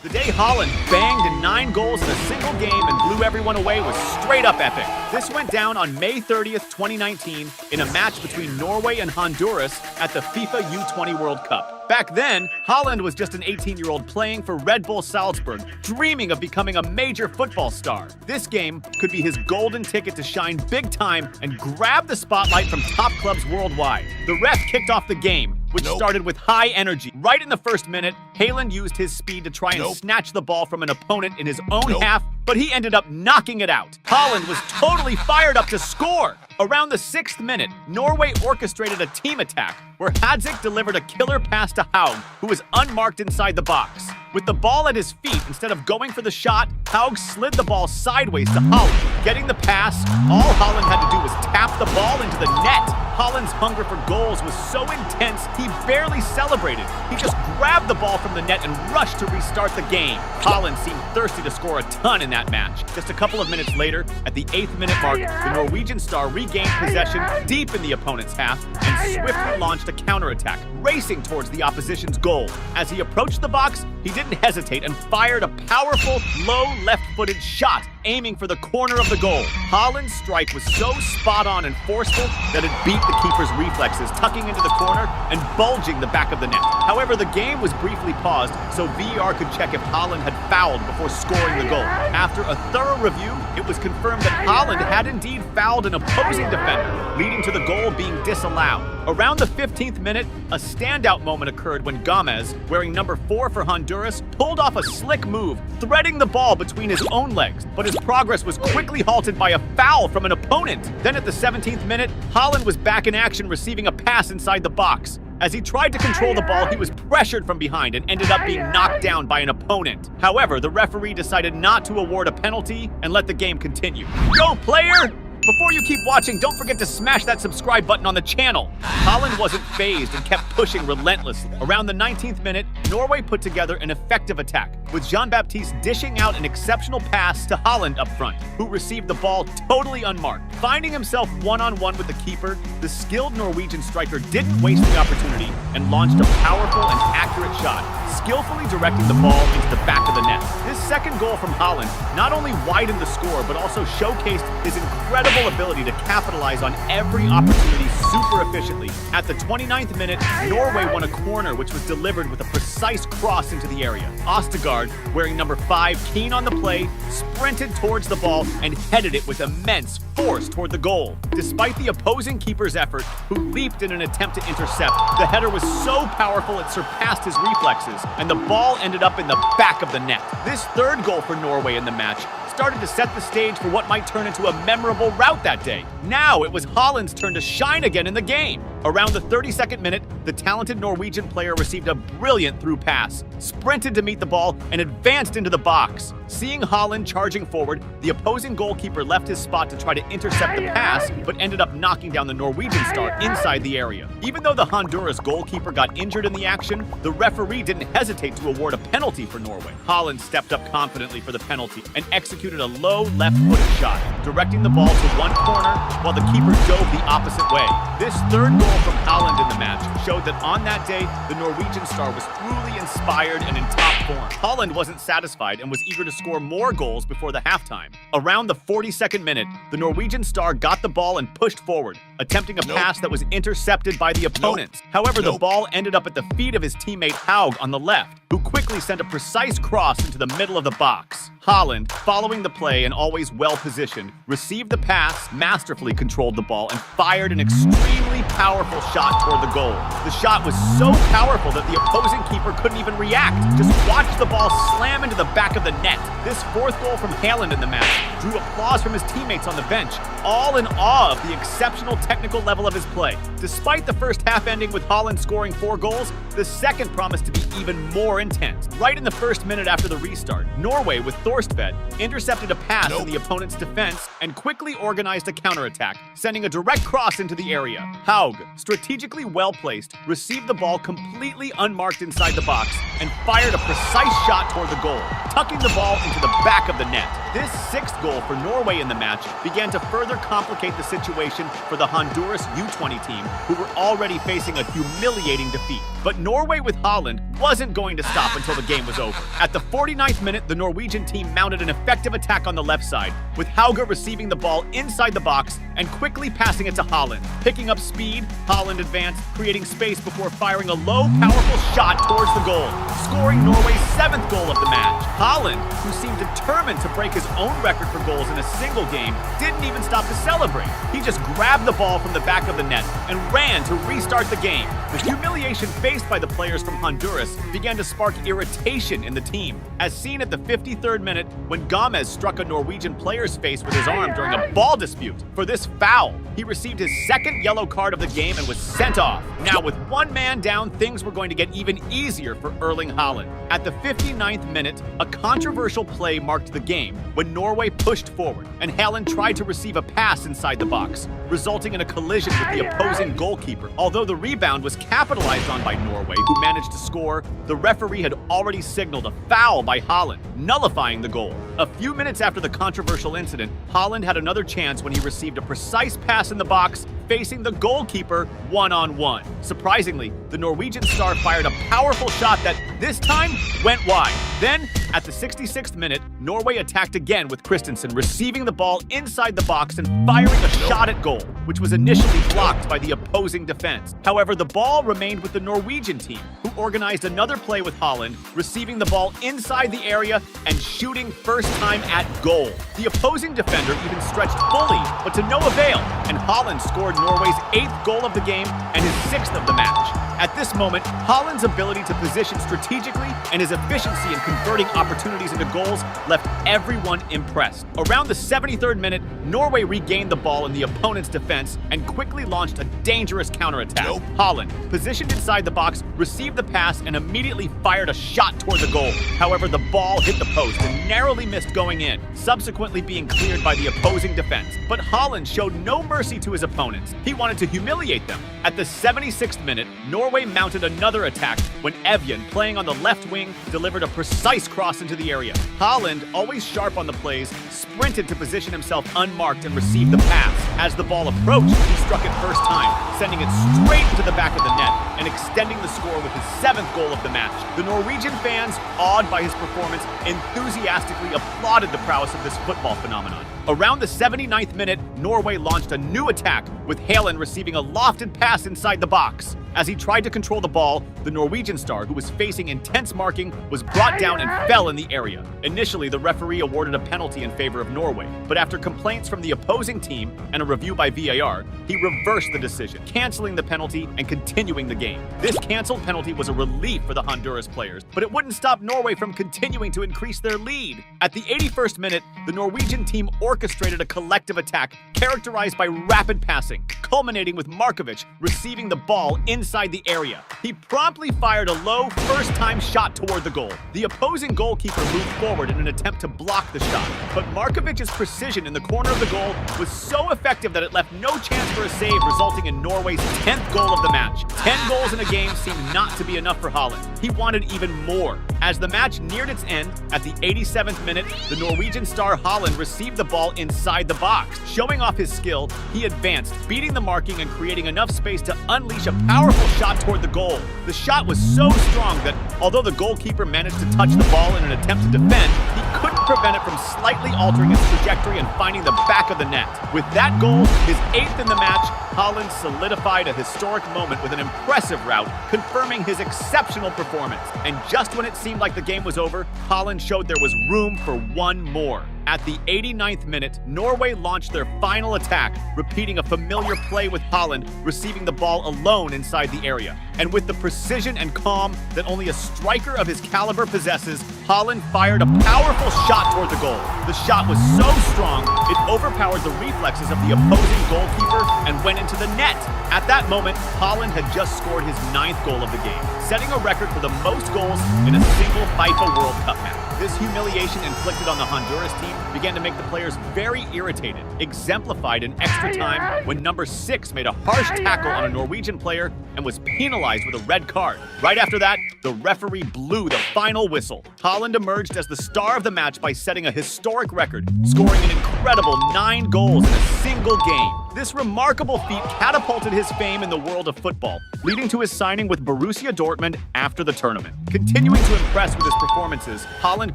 The day Haaland banged in 9 goals in a single game and blew everyone away was straight up epic. This went down on May 30th, 2019 in a match between Norway and Honduras at the FIFA U20 World Cup. Back then, Haaland was just an 18-year-old playing for Red Bull Salzburg, dreaming of becoming a major football star. This game could be his golden ticket to shine big time and grab the spotlight from top clubs worldwide. The ref kicked off the game, which started with high energy. Right in the first minute, Haaland used his speed to try and snatch the ball from an opponent in his own half, but he ended up knocking it out. Haaland was totally fired up to score. Around the 6th minute, Norway orchestrated a team attack where Dijk delivered a killer pass to Haug, who was unmarked inside the box. With the ball at his feet, instead of going for the shot, Haug slid the ball sideways to Haaland. Getting the pass, all Haaland had to do was tap the ball into the net. Haaland's hunger for goals was so intense, he barely celebrated. He just grabbed the ball from the net and rushed to restart the game. Haaland seemed thirsty to score a ton in that match. Just a couple of minutes later, at the 8th minute mark, the Norwegian star regained possession deep in the opponent's half and swiftly launched a counterattack, racing towards the opposition's goal. As he approached the box, he didn't hesitate and fired a powerful, low left-footed shot, aiming for the corner of the goal. Haaland's strike was so spot-on and forceful that it beat the keeper's reflexes, tucking into the corner and bulging the back of the net. However, the game was briefly paused so VAR could check if Haaland had fouled before scoring the goal. After a thorough review, it was confirmed that Haaland had indeed fouled an opposing defender, leading to the goal being disallowed. Around the 15th minute, a standout moment occurred when Gomez, wearing number 4 for Honduras, pulled off a slick move, threading the ball between his own legs, but his progress was quickly halted by a foul from an opponent. Then at the 17th minute, Haaland was back in action, receiving a pass inside the box. As he tried to control the ball, he was pressured from behind and ended up being knocked down by an opponent. However, the referee decided not to award a penalty and let the game continue. Go, player! Before you keep watching, don't forget to smash that subscribe button on the channel. Haaland wasn't fazed and kept pushing relentlessly. Around the 19th minute, Norway put together an effective attack, with Jean-Baptiste dishing out an exceptional pass to Haaland up front, who received the ball totally unmarked. Finding himself one-on-one with the keeper, the skilled Norwegian striker didn't waste the opportunity and launched a powerful and accurate shot, skillfully directing the ball into the back of the net. This second goal from Haaland not only widened the score, but also showcased his incredible ability to capitalize on every opportunity super efficiently. At the 29th minute, Norway won a corner which was delivered with a precise cross into the area. Østigård, wearing number 5, keen on the play, sprinted towards the ball and headed it with immense force toward the goal. Despite the opposing keeper's effort, who leaped in an attempt to intercept, the header was so powerful it surpassed his reflexes, and the ball ended up in the back of the net. This third goal for Norway in the match started to set the stage for what might turn into a memorable rout that day. Now it was Haaland's turn to shine again in the game. Around the 32nd minute, the talented Norwegian player received a brilliant through pass, sprinted to meet the ball, and advanced into the box. Seeing Haaland charging forward, the opposing goalkeeper left his spot to try to intercept the pass, but ended up knocking down the Norwegian star inside the area. Even though the Honduras goalkeeper got injured in the action, the referee didn't hesitate to award a penalty for Norway. Haaland stepped up confidently for the penalty and executed a low left-footed shot, directing the ball to one corner while the keeper dove the opposite way. This third goal from Haaland in the match showed that on that day, the Norwegian star was truly inspired and in top form. Haaland wasn't satisfied and was eager to score more goals before the halftime. Around the 42nd minute, the Norwegian star got the ball and pushed forward, attempting a pass that was intercepted by the opponents. However, the ball ended up at the feet of his teammate Haug on the left, who quickly sent a precise cross into the middle of the box. Haaland, following the play and always well-positioned, received the pass, masterfully controlled the ball, and fired an extremely powerful shot toward the goal. The shot was so powerful that the opposing keeper couldn't even react. Just watch the ball slam into the back of the net. This fourth goal from Haaland in the match drew applause from his teammates on the bench, all in awe of the exceptional technical level of his play. Despite the first half ending with Haaland scoring 4 goals, the second promised to be even more intense. Right in the first minute after the restart, Norway, with Thorstvedt, intercepted a pass in the opponent's defense and quickly organized a counterattack, sending a direct cross into the area. Haug, strategically well-placed, received the ball completely unmarked inside the box and fired a precise shot toward the goal, tucking the ball into the back of the net. This 6th goal for Norway in the match began to further complicate the situation for the Honduras U20 team, who were already facing a humiliating defeat. But Norway with Haaland wasn't going to stop until the game was over. At the 49th minute, the Norwegian team mounted an effective attack on the left side, with Hauge receiving the ball inside the box and quickly passing it to Haaland. Picking up speed, Haaland advanced, creating space before firing a low, powerful shot towards the goal, scoring Norway's 7th goal of the match. Haaland, who seemed determined to break his own record for goals in a single game, didn't even stop to celebrate. He just grabbed the ball from the back of the net and ran to restart the game. The humiliation faced by the players from Honduras began to spark irritation in the team, as seen at the 53rd minute when Gomez struck a Norwegian player's face with his arm during a ball dispute. For this foul, he received his 2nd yellow card of the game and was sent off. Now, with one man down, things were going to get even easier for Erling Haaland. At the 59th minute, a controversial play marked the game when Norway pushed forward and Haaland tried to receive a pass inside the box, resulting in a collision with the opposing goalkeeper. Although the rebound was capitalized on by Norway, who managed to score, the referee had already signaled a foul by Haaland, nullifying the goal. A few minutes after the controversial incident, Haaland had another chance when he received a precise pass in the box, facing the goalkeeper one-on-one. Surprisingly, the Norwegian star fired a powerful shot that, this time, went wide. Then, at the 66th minute, Norway attacked again with Christensen receiving the ball inside the box and firing a shot at goal, which was initially blocked by the opposing defense. However, the ball remained with the Norwegian team, who organized another play with Haaland, receiving the ball inside the area and shooting first time at goal. The opposing defender even stretched fully, but to no avail, and Haaland scored Norway's 8th goal of the game and his 6th of the match. At this moment, Haaland's ability to position strategically and his efficiency in converting opportunities into goals left everyone impressed. Around the 73rd minute, Norway regained the ball in the opponent's defense and quickly launched a dangerous counterattack. Haaland, positioned inside the box, received the pass and immediately fired a shot toward the goal. However, the ball hit the post and narrowly missed going in, subsequently being cleared by the opposing defense. But Haaland showed no mercy to his opponents. He wanted to humiliate them. At the 76th minute, Norway mounted another attack when Evjen, playing on the left wing, delivered a precise cross into the area. Haaland, always sharp on the plays, sprinted to position himself unmarked and received the pass. As the ball approached, he struck it first time, sending it straight into the back of the net and extending the score with his 7th goal of the match. The Norwegian fans, awed by his performance, enthusiastically applauded the prowess of this football phenomenon. Around the 79th minute, Norway launched a new attack, with Haaland receiving a lofted pass inside the box. As he tried to control the ball, the Norwegian star, who was facing intense marking, was brought down and fell in the area. Initially, the referee awarded a penalty in favor of Norway, but after complaints from the opposing team and a review by VAR, he reversed the decision, canceling the penalty and continuing the game. This canceled penalty was a relief for the Honduras players, but it wouldn't stop Norway from continuing to increase their lead. At the 81st minute, the Norwegian team orchestrated a collective attack characterized by rapid passing, culminating with Markovic receiving the ball inside the area. He promptly fired a low, first-time shot toward the goal. The opposing goalkeeper moved forward in an attempt to block the shot, but Markovic's precision in the corner of the goal was so effective that it left no chance for a save, resulting in Norway's 10th goal of the match. 10 goals in a game seemed not to be enough for Haaland. He wanted even more. As the match neared its end, at the 87th minute, the Norwegian star Haaland received the ball inside the box. Showing off his skill, he advanced, beating the marking and creating enough space to unleash a powerful shot toward the goal. The shot was so strong that, although the goalkeeper managed to touch the ball in an attempt to defend, he couldn't prevent it from slightly altering its trajectory and finding the back of the net. With that goal, his 8th in the match, Haaland solidified a historic moment with an impressive rout, confirming his exceptional performance. And just when it seemed like the game was over, Haaland showed there was room for one more. At the 89th minute, Norway launched their final attack, repeating a familiar play with Haaland receiving the ball alone inside the area. And with the precision and calm that only a striker of his caliber possesses, Haaland fired a powerful shot toward the goal. The shot was so strong, it overpowered the reflexes of the opposing goalkeeper and went into the net. At that moment, Haaland had just scored his 9th goal of the game, setting a record for the most goals in a single FIFA World Cup match. This humiliation inflicted on the Honduras team began to make the players very irritated, exemplified in extra time when number 6 made a harsh tackle on a Norwegian player and was penalized with a red card. Right after that, the referee blew the final whistle. Haaland emerged as the star of the match by setting a historic record, scoring an incredible 9 goals in a single game. This remarkable feat catapulted his fame in the world of football, leading to his signing with Borussia Dortmund after the tournament. Continuing to impress with his performances, Haaland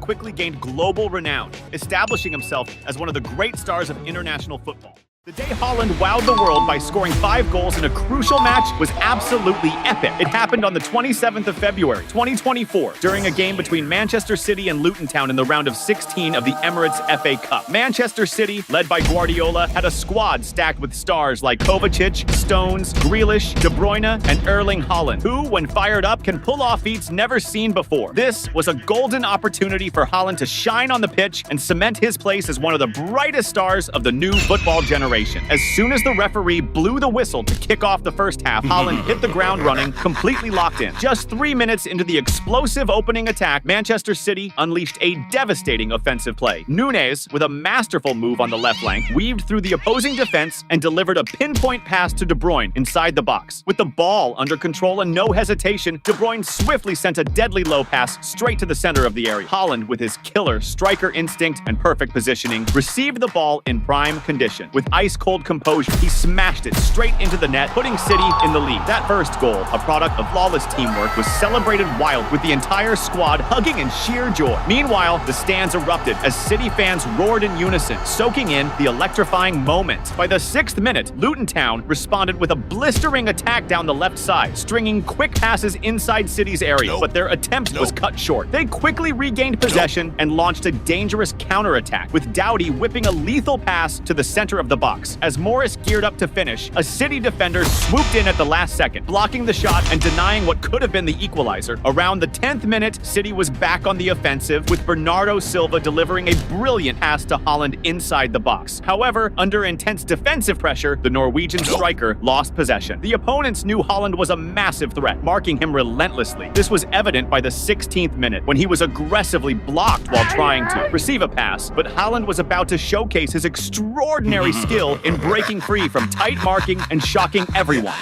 quickly gained global renown, establishing himself as one of the great stars of international football. The day Haaland wowed the world by scoring 5 goals in a crucial match was absolutely epic. It happened on the 27th of February, 2024, during a game between Manchester City and Luton Town in the round of 16 of the Emirates FA Cup. Manchester City, led by Guardiola, had a squad stacked with stars like Kovacic, Stones, Grealish, De Bruyne, and Erling Haaland, who, when fired up, can pull off feats never seen before. This was a golden opportunity for Haaland to shine on the pitch and cement his place as one of the brightest stars of the new football generation. As soon as the referee blew the whistle to kick off the first half, Haaland hit the ground running, completely locked in. Just 3 minutes into the explosive opening attack, Manchester City unleashed a devastating offensive play. Nunez, with a masterful move on the left flank, weaved through the opposing defense and delivered a pinpoint pass to De Bruyne inside the box. With the ball under control and no hesitation, De Bruyne swiftly sent a deadly low pass straight to the center of the area. Haaland, with his killer striker instinct and perfect positioning, received the ball in prime condition. With ice-cold composure, he smashed it straight into the net, putting City in the lead. That first goal, a product of flawless teamwork, was celebrated wild, with the entire squad hugging in sheer joy. Meanwhile, the stands erupted as City fans roared in unison, soaking in the electrifying moment. By the 6th minute, Luton Town responded with a blistering attack down the left side, stringing quick passes inside City's area, but their attempt was cut short. They quickly regained possession and launched a dangerous counterattack, with Doughty whipping a lethal pass to the center of the box. As Morris geared up to finish, a City defender swooped in at the last second, blocking the shot and denying what could have been the equalizer. Around the 10th minute, City was back on the offensive, with Bernardo Silva delivering a brilliant pass to Haaland inside the box. However, under intense defensive pressure, the Norwegian striker lost possession. The opponents knew Haaland was a massive threat, marking him relentlessly. This was evident by the 16th minute, when he was aggressively blocked while trying to receive a pass, but Haaland was about to showcase his extraordinary skill in breaking free from tight marking and shocking everyone.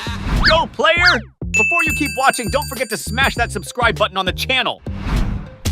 Go, player! Before you keep watching, don't forget to smash that subscribe button on the channel.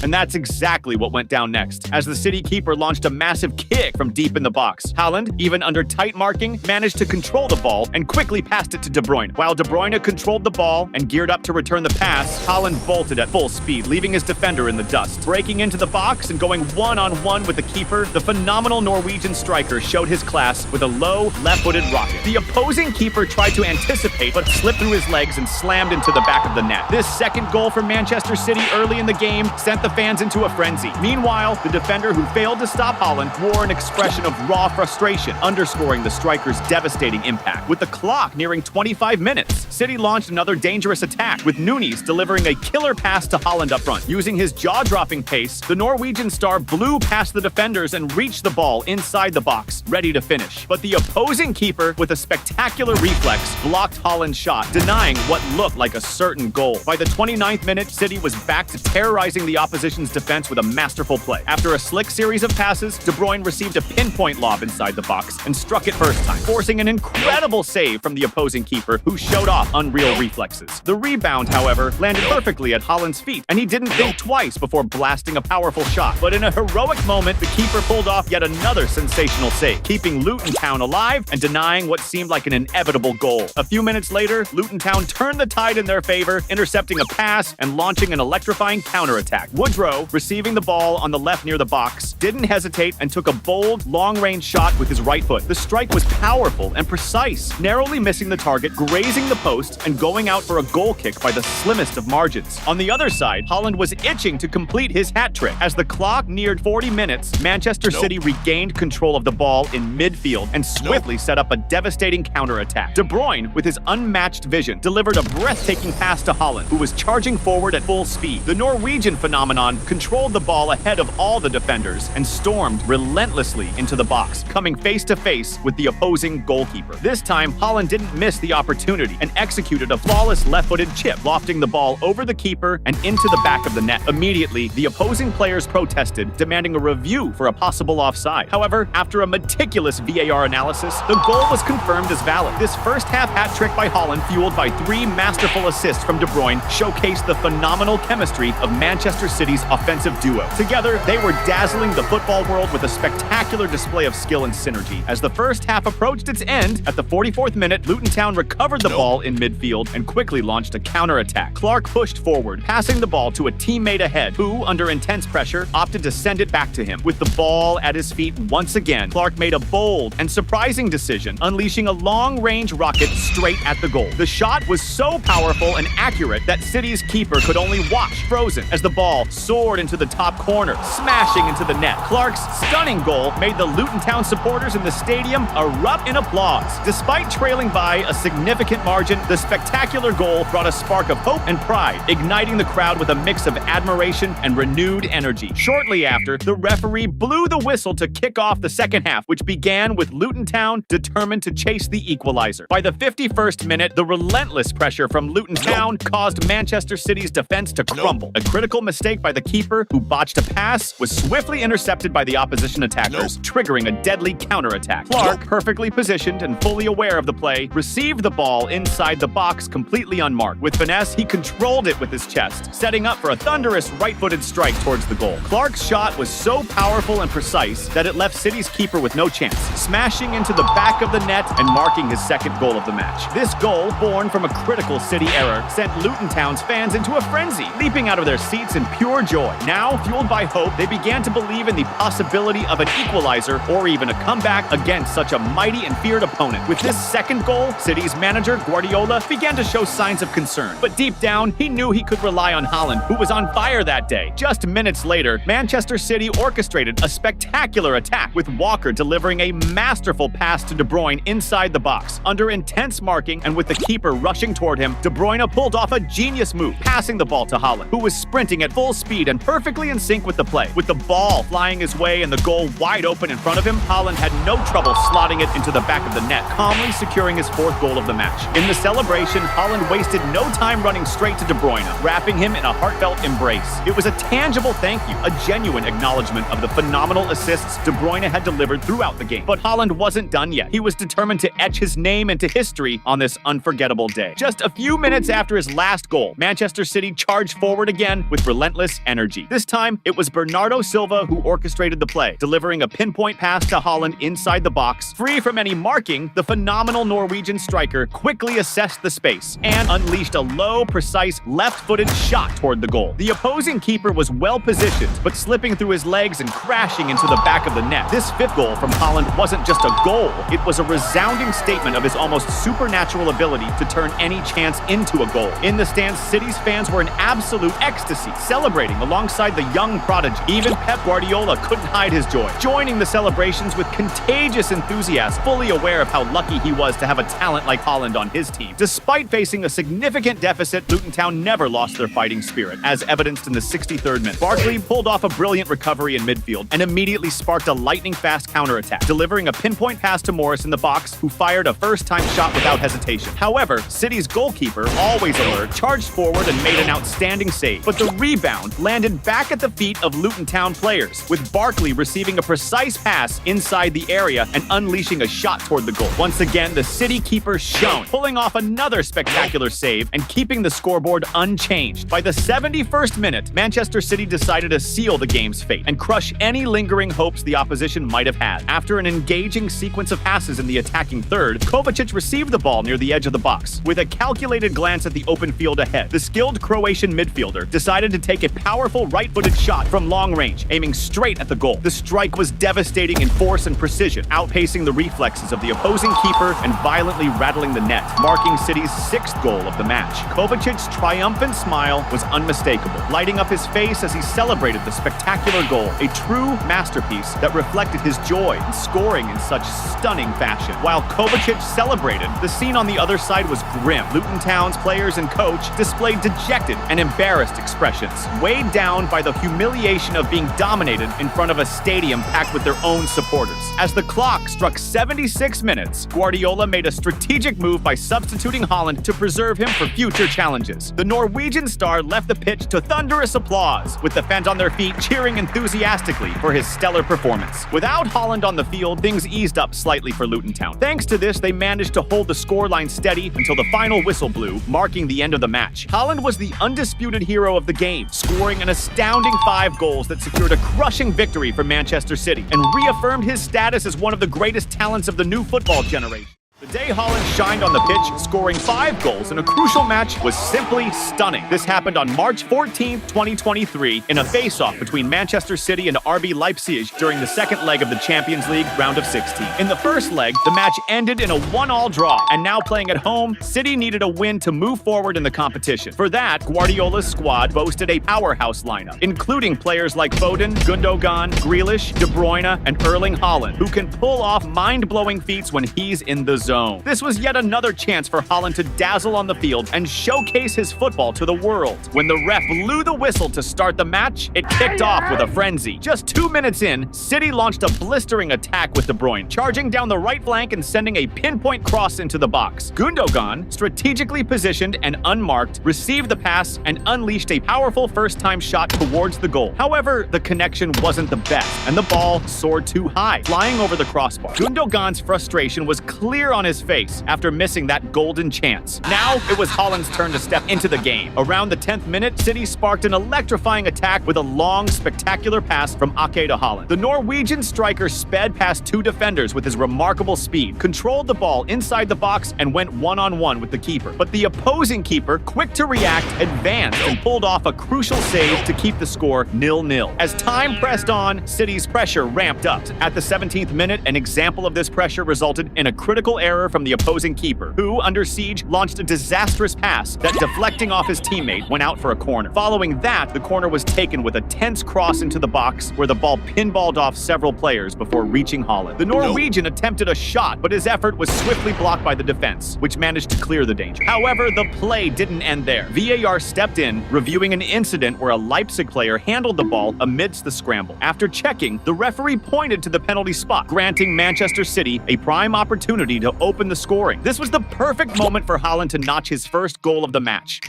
And that's exactly what went down next, as the City keeper launched a massive kick from deep in the box. Haaland, even under tight marking, managed to control the ball and quickly passed it to De Bruyne. While De Bruyne controlled the ball and geared up to return the pass, Haaland bolted at full speed, leaving his defender in the dust. Breaking into the box and going one-on-one with the keeper, the phenomenal Norwegian striker showed his class with a low, left-footed rocket. The opposing keeper tried to anticipate, but slipped through his legs and slammed into the back of the net. This second goal for Manchester City early in the game sent the fans into a frenzy. Meanwhile, the defender who failed to stop Haaland wore an expression of raw frustration, underscoring the striker's devastating impact. With the clock nearing 25 minutes, City launched another dangerous attack, with Nunez delivering a killer pass to Haaland up front. Using his jaw-dropping pace, the Norwegian star blew past the defenders and reached the ball inside the box, ready to finish. But the opposing keeper, with a spectacular reflex, blocked Haaland's shot, denying what looked like a certain goal. By the 29th minute, City was back to terrorizing the opposition's defense with a masterful play. After a slick series of passes, De Bruyne received a pinpoint lob inside the box and struck it first time, forcing an incredible save from the opposing keeper, who showed off unreal reflexes. The rebound, however, landed perfectly at Haaland's feet, and he didn't think twice before blasting a powerful shot. But in a heroic moment, the keeper pulled off yet another sensational save, keeping Luton Town alive and denying what seemed like an inevitable goal. A few minutes later, Luton Town turned the tide in their favor, intercepting a pass and launching an electrifying counterattack. Woodrow, receiving the ball on the left near the box, didn't hesitate and took a bold, long-range shot with his right foot. The strike was powerful and precise, narrowly missing the target, grazing the post, and going out for a goal kick by the slimmest of margins. On the other side, Haaland was itching to complete his hat trick. As the clock neared 40 minutes, Manchester City regained control of the ball in midfield and swiftly set up a devastating counterattack. De Bruyne, with his unmatched vision, delivered a breathtaking pass to Haaland, who was charging forward at full speed. The Norwegian phenomenon controlled the ball ahead of all the defenders and stormed relentlessly into the box, coming face-to-face with the opposing goalkeeper. This time, Haaland didn't miss the opportunity and executed a flawless left-footed chip, lofting the ball over the keeper and into the back of the net. Immediately, the opposing players protested, demanding a review for a possible offside. However, after a meticulous VAR analysis, the goal was confirmed as valid. This first-half hat trick by Haaland, fueled by 3 masterful assists from De Bruyne, showcased the phenomenal chemistry of Manchester City City's offensive duo. Together, they were dazzling the football world with a spectacular display of skill and synergy. As the first half approached its end, at the 44th minute, Luton Town recovered the ball in midfield and quickly launched a counter-attack. Clark pushed forward, passing the ball to a teammate ahead, who, under intense pressure, opted to send it back to him. With the ball at his feet once again, Clark made a bold and surprising decision, unleashing a long-range rocket straight at the goal. The shot was so powerful and accurate that City's keeper could only watch frozen as the ball soared into the top corner, smashing into the net. Clark's stunning goal made the Luton Town supporters in the stadium erupt in applause. Despite trailing by a significant margin, the spectacular goal brought a spark of hope and pride, igniting the crowd with a mix of admiration and renewed energy. Shortly after, the referee blew the whistle to kick off the second half, which began with Luton Town determined to chase the equalizer. By the 51st minute, the relentless pressure from Luton Town caused Manchester City's defense to crumble. A critical mistake by the keeper, who botched a pass, was swiftly intercepted by the opposition attackers, triggering a deadly counterattack. Clark, perfectly positioned and fully aware of the play, received the ball inside the box completely unmarked. With finesse, he controlled it with his chest, setting up for a thunderous right-footed strike towards the goal. Clark's shot was so powerful and precise that it left City's keeper with no chance, smashing into the back of the net and marking his second goal of the match. This goal, born from a critical City error, sent Luton Town's fans into a frenzy, leaping out of their seats in pure joy. Now, fueled by hope, they began to believe in the possibility of an equalizer or even a comeback against such a mighty and feared opponent. With this second goal, City's manager, Guardiola, began to show signs of concern. But deep down, he knew he could rely on Haaland, who was on fire that day. Just minutes later, Manchester City orchestrated a spectacular attack, with Walker delivering a masterful pass to De Bruyne inside the box. Under intense marking and with the keeper rushing toward him, De Bruyne pulled off a genius move, passing the ball to Haaland, who was sprinting at full speed and perfectly in sync with the play. With the ball flying his way and the goal wide open in front of him, Haaland had no trouble slotting it into the back of the net, calmly securing his fourth goal of the match. In the celebration, Haaland wasted no time running straight to De Bruyne, wrapping him in a heartfelt embrace. It was a tangible thank you, a genuine acknowledgement of the phenomenal assists De Bruyne had delivered throughout the game. But Haaland wasn't done yet. He was determined to etch his name into history on this unforgettable day. Just a few minutes after his last goal, Manchester City charged forward again with relentless energy. This time, it was Bernardo Silva who orchestrated the play, delivering a pinpoint pass to Haaland inside the box. Free from any marking, the phenomenal Norwegian striker quickly assessed the space and unleashed a low, precise, left-footed shot toward the goal. The opposing keeper was well positioned, but slipping through his legs and crashing into the back of the net. This fifth goal from Haaland wasn't just a goal, it was a resounding statement of his almost supernatural ability to turn any chance into a goal. In the stands, City's fans were in absolute ecstasy, celebrating alongside the young prodigy. Even Pep Guardiola couldn't hide his joy, joining the celebrations with contagious enthusiasm, fully aware of how lucky he was to have a talent like Haaland on his team. Despite facing a significant deficit, Luton Town never lost their fighting spirit, as evidenced in the 63rd minute. Barkley pulled off a brilliant recovery in midfield and immediately sparked a lightning-fast counterattack, delivering a pinpoint pass to Morris in the box, who fired a first-time shot without hesitation. However, City's goalkeeper, always alert, charged forward and made an outstanding save. But the rebound landed back at the feet of Luton Town players, with Barkley receiving a precise pass inside the area and unleashing a shot toward the goal. Once again, the City keeper shone, pulling off another spectacular save and keeping the scoreboard unchanged. By the 71st minute, Manchester City decided to seal the game's fate and crush any lingering hopes the opposition might have had. After an engaging sequence of passes in the attacking third, Kovacic received the ball near the edge of the box. With a calculated glance at the open field ahead, the skilled Croatian midfielder decided to take a powerful right-footed shot from long range, aiming straight at the goal. The strike was devastating in force and precision, outpacing the reflexes of the opposing keeper and violently rattling the net, marking City's sixth goal of the match. Kovacic's triumphant smile was unmistakable, lighting up his face as he celebrated the spectacular goal, a true masterpiece that reflected his joy in scoring in such stunning fashion. While Kovacic celebrated, the scene on the other side was grim. Luton Town's players and coach displayed dejected and embarrassed expressions, weighed down by the humiliation of being dominated in front of a stadium packed with their own supporters. As the clock struck 76 minutes, Guardiola made a strategic move by substituting Haaland to preserve him for future challenges. The Norwegian star left the pitch to thunderous applause, with the fans on their feet cheering enthusiastically for his stellar performance. Without Haaland on the field, things eased up slightly for Luton Town. Thanks to this, they managed to hold the scoreline steady until the final whistle blew, marking the end of the match. Haaland was the undisputed hero of the game, scoring scoring an astounding 5 goals that secured a crushing victory for Manchester City and reaffirmed his status as one of the greatest talents of the new football generation. The day Haaland shined on the pitch, scoring 5 goals in a crucial match, was simply stunning. This happened on March 14, 2023, in a face-off between Manchester City and RB Leipzig during the second leg of the Champions League round of 16. In the first leg, the match ended in a 1-1 draw, and now playing at home, City needed a win to move forward in the competition. For that, Guardiola's squad boasted a powerhouse lineup, including players like Foden, Gundogan, Grealish, De Bruyne, and Erling Haaland, who can pull off mind-blowing feats when he's in the zone. This was yet another chance for Haaland to dazzle on the field and showcase his football to the world. When the ref blew the whistle to start the match, it kicked off with a frenzy. Just 2 minutes in, City launched a blistering attack with De Bruyne, charging down the right flank and sending a pinpoint cross into the box. Gundogan, strategically positioned and unmarked, received the pass and unleashed a powerful first-time shot towards the goal. However, the connection wasn't the best, and the ball soared too high, flying over the crossbar. Gundogan's frustration was clear on his face after missing that golden chance. Now, it was Haaland's turn to step into the game. Around the 10th minute, City sparked an electrifying attack with a long, spectacular pass from Ake to Haaland. The Norwegian striker sped past 2 defenders with his remarkable speed, controlled the ball inside the box, and went one-on-one with the keeper. But the opposing keeper, quick to react, advanced and pulled off a crucial save to keep the score 0-0. As time pressed on, City's pressure ramped up. At the 17th minute, an example of this pressure resulted in a critical error from the opposing keeper, who, under siege, launched a disastrous pass that, deflecting off his teammate, went out for a corner. Following that, the corner was taken with a tense cross into the box, where the ball pinballed off several players before reaching Haaland. The Norwegian attempted a shot, but his effort was swiftly blocked by the defense, which managed to clear the danger. However, the play didn't end there. VAR stepped in, reviewing an incident where a Leipzig player handled the ball amidst the scramble. After checking, the referee pointed to the penalty spot, granting Manchester City a prime opportunity to open the scoring. This was the perfect moment for Haaland to notch his first goal of the match.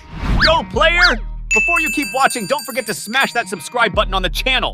Go, player! Before you keep watching, don't forget to smash that subscribe button on the channel.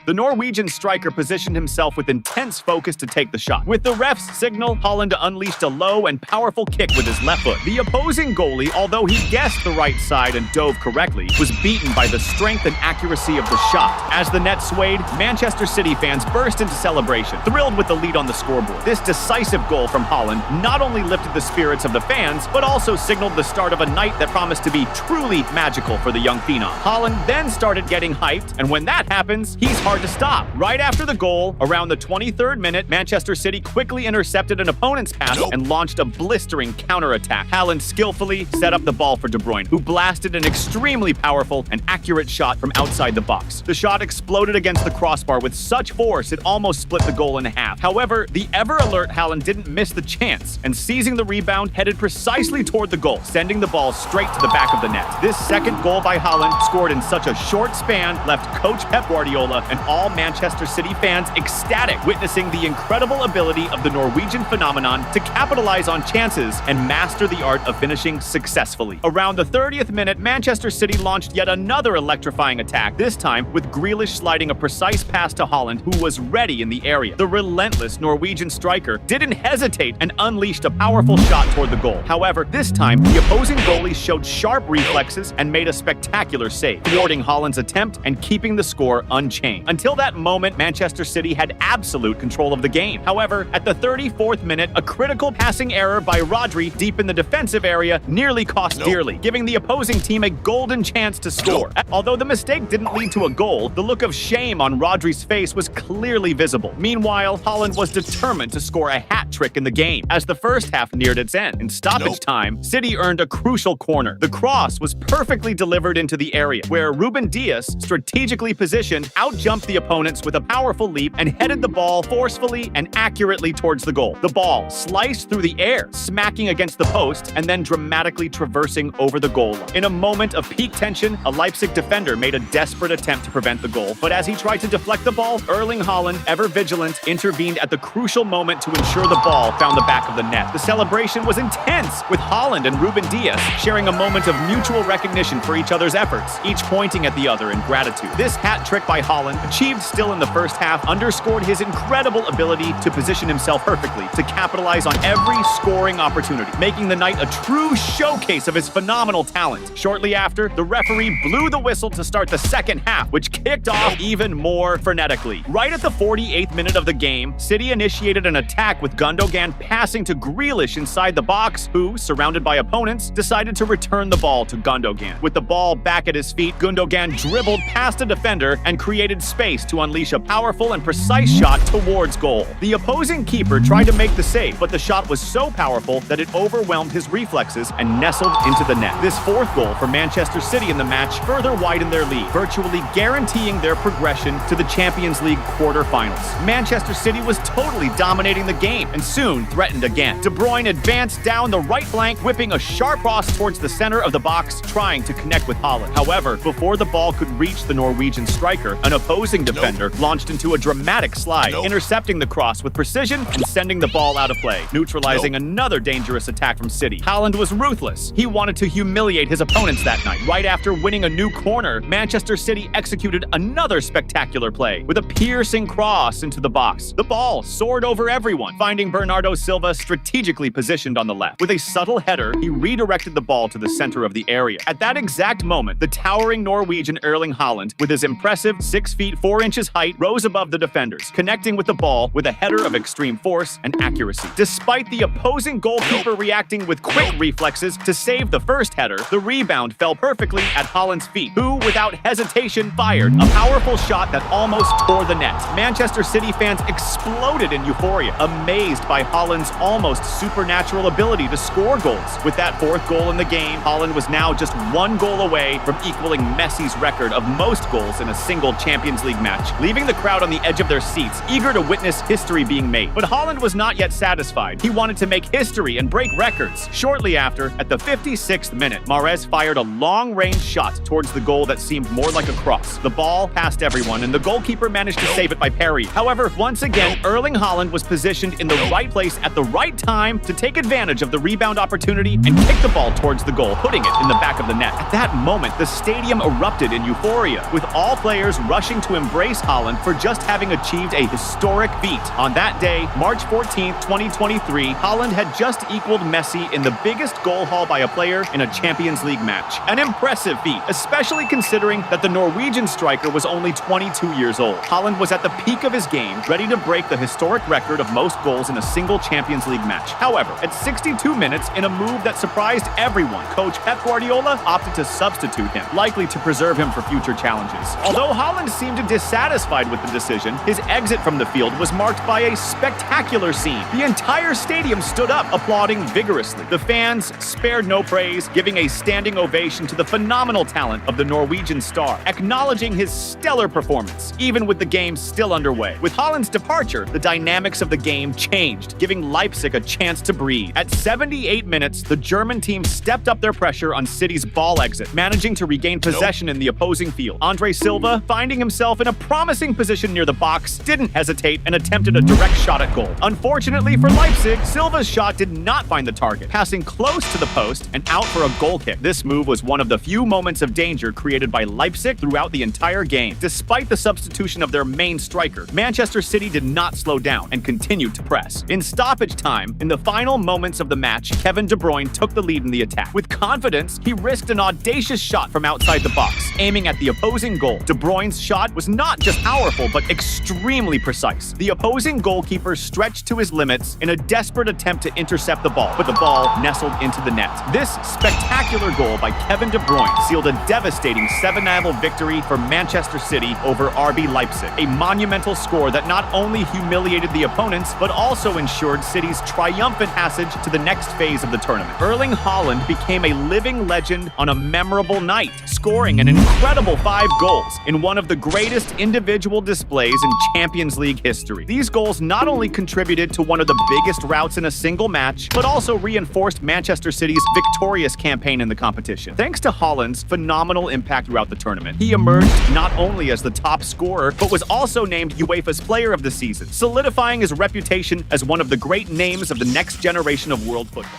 The Norwegian striker positioned himself with intense focus to take the shot. With the ref's signal, Haaland unleashed a low and powerful kick with his left foot. The opposing goalie, although he guessed the right side and dove correctly, was beaten by the strength and accuracy of the shot. As the net swayed, Manchester City fans burst into celebration, thrilled with the lead on the scoreboard. This decisive goal from Haaland not only lifted the spirits of the fans, but also signaled the start of a night that promised to be truly magical for the young phenom. Haaland then started getting hyped, and when that happens, he's hard to stop. Right after the goal, around the 23rd minute, Manchester City quickly intercepted an opponent's pass and launched a blistering counterattack. Haaland skillfully set up the ball for De Bruyne, who blasted an extremely powerful and accurate shot from outside the box. The shot exploded against the crossbar with such force it almost split the goal in half. However, the ever-alert Haaland didn't miss the chance, and seizing the rebound, headed precisely toward the goal, sending the ball straight to the back of the net. This second goal by Haaland, scored in such a short span, left coach Pep Guardiola and all Manchester City fans ecstatic, witnessing the incredible ability of the Norwegian phenomenon to capitalize on chances and master the art of finishing successfully. Around the 30th minute, Manchester City launched yet another electrifying attack, this time with Grealish sliding a precise pass to Haaland, who was ready in the area. The relentless Norwegian striker didn't hesitate and unleashed a powerful shot toward the goal. However, this time, the opposing goalie showed sharp reflexes and made a spectacular save, thwarting Haaland's attempt and keeping the score unchanged. Until that moment, Manchester City had absolute control of the game. However, at the 34th minute, a critical passing error by Rodri deep in the defensive area nearly cost dearly, giving the opposing team a golden chance to score. Although the mistake didn't lead to a goal, the look of shame on Rodri's face was clearly visible. Meanwhile, Haaland was determined to score a hat trick in the game. As the first half neared its end, in stoppage time, City earned a crucial corner. The cross was perfectly delivered into the area, where Ruben Dias, strategically positioned, outjumped the opponents with a powerful leap and headed the ball forcefully and accurately towards the goal. The ball sliced through the air, smacking against the post and then dramatically traversing over the goal line. In a moment of peak tension, a Leipzig defender made a desperate attempt to prevent the goal, but as he tried to deflect the ball, Erling Haaland, ever vigilant, intervened at the crucial moment to ensure the ball found the back of the net. The celebration was intense, with Haaland and Ruben Dias sharing a moment of mutual recognition for each other's efforts, each pointing at the other in gratitude. This hat trick by Haaland achieved still in the first half, underscored his incredible ability to position himself perfectly to capitalize on every scoring opportunity, making the night a true showcase of his phenomenal talent. Shortly after, the referee blew the whistle to start the second half, which kicked off even more frenetically. Right at the 48th minute of the game, City initiated an attack with Gundogan passing to Grealish inside the box, who, surrounded by opponents, decided to return the ball to Gundogan. With the ball back at his feet, Gundogan dribbled past a defender and created space to unleash a powerful and precise shot towards goal. The opposing keeper tried to make the save, but the shot was so powerful that it overwhelmed his reflexes and nestled into the net. This fourth goal for Manchester City in the match further widened their lead, virtually guaranteeing their progression to the Champions League quarterfinals. Manchester City was totally dominating the game and soon threatened again. De Bruyne advanced down the right flank, whipping a sharp cross towards the center of the box, trying to connect with Haaland. However, before the ball could reach the Norwegian striker, an opposing defender launched into a dramatic slide, intercepting the cross with precision and sending the ball out of play, neutralizing another dangerous attack from City. Haaland was ruthless. He wanted to humiliate his opponents that night. Right after winning a new corner, Manchester City executed another spectacular play with a piercing cross into the box. The ball soared over everyone, finding Bernardo Silva strategically positioned on the left. With a subtle header, he redirected the ball to the center of the area. At that exact moment, the towering Norwegian Erling Haaland, with his impressive 6 feet 4 inches height, rose above the defenders, connecting with the ball with a header of extreme force and accuracy. Despite the opposing goalkeeper reacting with quick reflexes to save the first header, the rebound fell perfectly at Haaland's feet, who, without hesitation, fired a powerful shot that almost tore the net. Manchester City fans exploded in euphoria, amazed by Haaland's almost supernatural ability to score goals. With that fourth goal in the game, Haaland was now just 1 goal away from equaling Messi's record of most goals in a single Champions League match, leaving the crowd on the edge of their seats, eager to witness history being made. But Haaland was not yet satisfied. He wanted to make history and break records. Shortly after, at the 56th minute, Mahrez fired a long-range shot towards the goal that seemed more like a cross. The ball passed everyone, and the goalkeeper managed to save it by parry. However, once again, Erling Haaland was positioned in the right place at the right time to take advantage of the rebound opportunity and kick the ball towards the goal, putting it in the back of the net. At that moment, the stadium erupted in euphoria, with all players rushing to embrace Haaland for just having achieved a historic feat. On that day, March 14, 2023, Haaland had just equaled Messi in the biggest goal haul by a player in a Champions League match. An impressive feat, especially considering that the Norwegian striker was only 22 years old. Haaland was at the peak of his game, ready to break the historic record of most goals in a single Champions League match. However, at 62 minutes, in a move that surprised everyone, coach Pep Guardiola opted to substitute him, likely to preserve him for future challenges. Although Haaland seemed dissatisfied with the decision, his exit from the field was marked by a spectacular scene. The entire stadium stood up, applauding vigorously. The fans spared no praise, giving a standing ovation to the phenomenal talent of the Norwegian star, acknowledging his stellar performance, even with the game still underway. With Haaland's departure, the dynamics of the game changed, giving Leipzig a chance to breathe. At 78 minutes, the German team stepped up their pressure on City's ball exit, managing to regain possession in the opposing field. Andre Silva, finding himself in a promising position near the box, didn't hesitate and attempted a direct shot at goal. Unfortunately for Leipzig, Silva's shot did not find the target, passing close to the post and out for a goal kick. This move was one of the few moments of danger created by Leipzig throughout the entire game. Despite the substitution of their main striker, Manchester City did not slow down and continued to press. In stoppage time, in the final moments of the match, Kevin De Bruyne took the lead in the attack. With confidence, he risked an audacious shot from outside the box, aiming at the opposing goal. De Bruyne's shot was not just powerful, but extremely precise. The opposing goalkeeper stretched to his limits in a desperate attempt to intercept the ball, but the ball nestled into the net. This spectacular goal by Kevin De Bruyne sealed a devastating 7-0 victory for Manchester City over RB Leipzig, a monumental score that not only humiliated the opponents, but also ensured City's triumphant passage to the next phase of the tournament. Erling Haaland became a living legend on a memorable night, scoring an incredible 5 goals in one of the greatest individual displays in Champions League history. These goals not only contributed to one of the biggest routs in a single match, but also reinforced Manchester City's victorious campaign in the competition. Thanks to Haaland's phenomenal impact throughout the tournament, he emerged not only as the top scorer, but was also named UEFA's Player of the Season, solidifying his reputation as one of the great names of the next generation of world football.